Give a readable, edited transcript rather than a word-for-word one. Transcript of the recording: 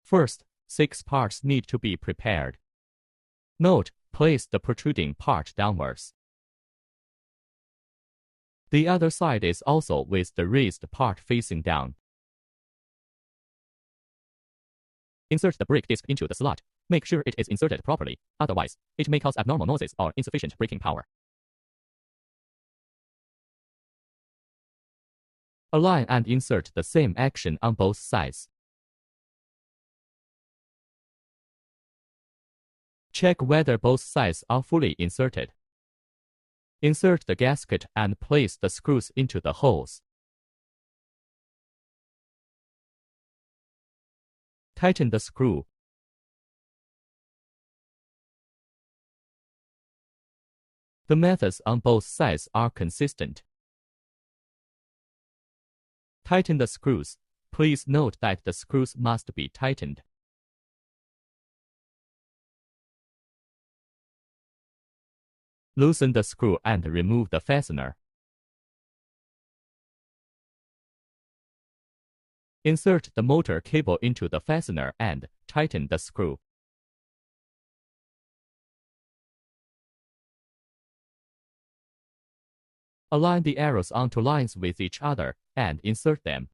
First, 6 parts need to be prepared. Note, place the protruding part downwards. The other side is also with the raised part facing down. Insert the brake disc into the slot. Make sure it is inserted properly, otherwise, it may cause abnormal noises or insufficient braking power. Align and insert the same action on both sides. Check whether both sides are fully inserted. Insert the gasket and place the screws into the holes. Tighten the screw. The methods on both sides are consistent. Tighten the screws. Please note that the screws must be tightened. Loosen the screw and remove the fastener. Insert the motor cable into the fastener and tighten the screw. Align the arrows onto lines with each other and insert them.